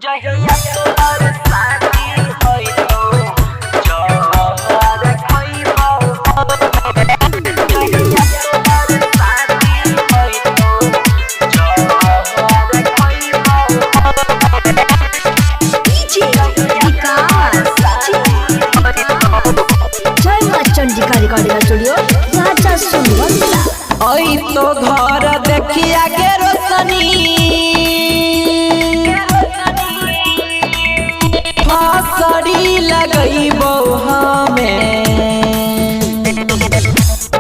जहिया तोहर शादी होइतो जहर खइबो जहिया तोहर शादी होइतो जहर खइबो डीजे विकास जय मां चंडिका रिकॉर्डिंग स्टूडियो राजा सुनवंता ओई तो घर देखिया के रोशनी फासड़ी लगइबो हमें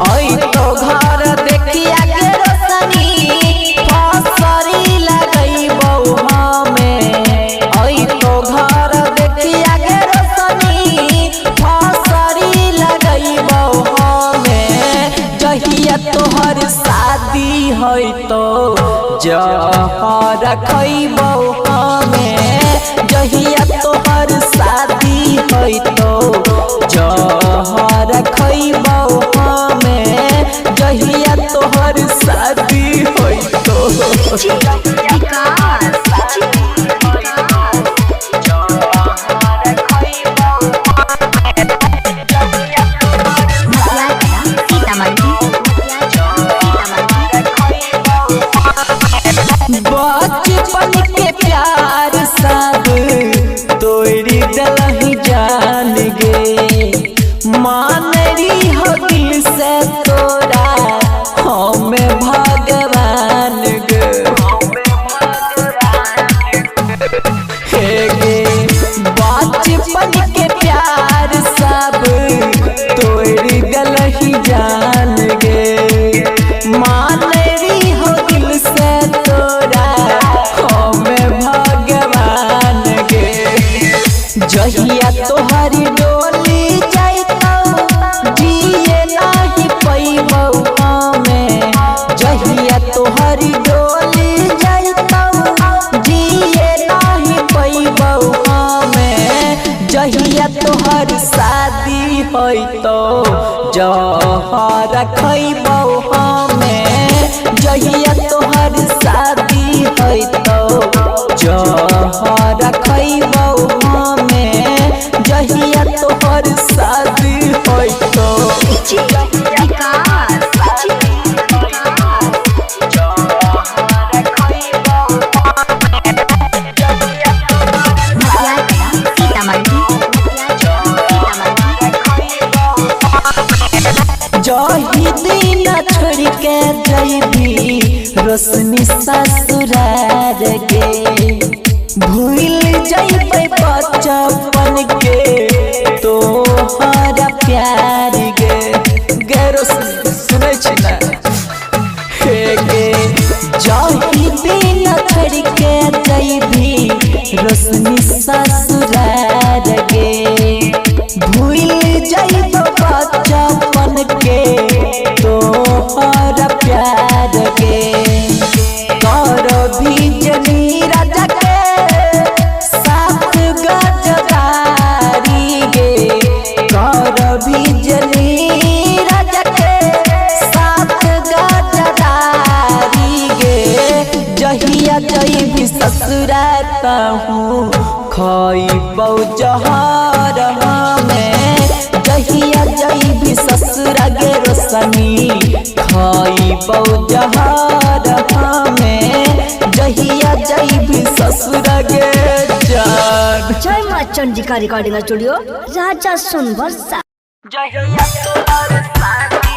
ओई तो घर देखिया के रोशनी फासड़ी लगइबो हमें ओई तो घर देखिया के रोशनी फासड़ी लगइबो हमें जहिया तोहर शादी होई तो जहर खइबो हमें जहिया तोहर शादी होई तो जहर खइबो हमें जहिया तोहर शादी होई तो विकास बचपन के प्यार सब तोड़ी दलही जान गे मानरी हो दिल से तोरा हमें भगवान गे हे गे बचपन के प्यार सब तोड़ी दलही जान गे मानरी हो दिल से तोरा हमें भगवान गे जहिया तोहरी डोली जाइतो जिए नाही पैबो हमें जहिया तोहरी डोली जाइतो जिए नाही पैबो हमें जहिया तोहर शादी होइतो जहर खइबो हमें जहिया तोहर शादी होइतो जहर खइबो हमें जहिया तोहर शादी होइतो जही दिन छोड़ के जइबी रोशनी ससुरार गे भूल जइबै बचपन के तोहरा प्यार गे गे रोशनी सुनै छी ना हे गे जही दिन छोड़ के जइबी रोशनी ससुरार गे भूल जइबै बचपन के तोहरा प्यार गे कर भी जनी राजा के साथ गजदारी गे कर भी जनी राजा के साथ गजदारी गे जहिया जइबी ससुराता हूँ खइबो जहर हमें जहिया जइबी ससुरा गे रोशनी खइबो जहर हमें जहिया जइबी ससुरा गे जान जय मां चंडिका रिकॉर्डिंग स्टूडियो राजा सुनवंता जहिया तोहर शादी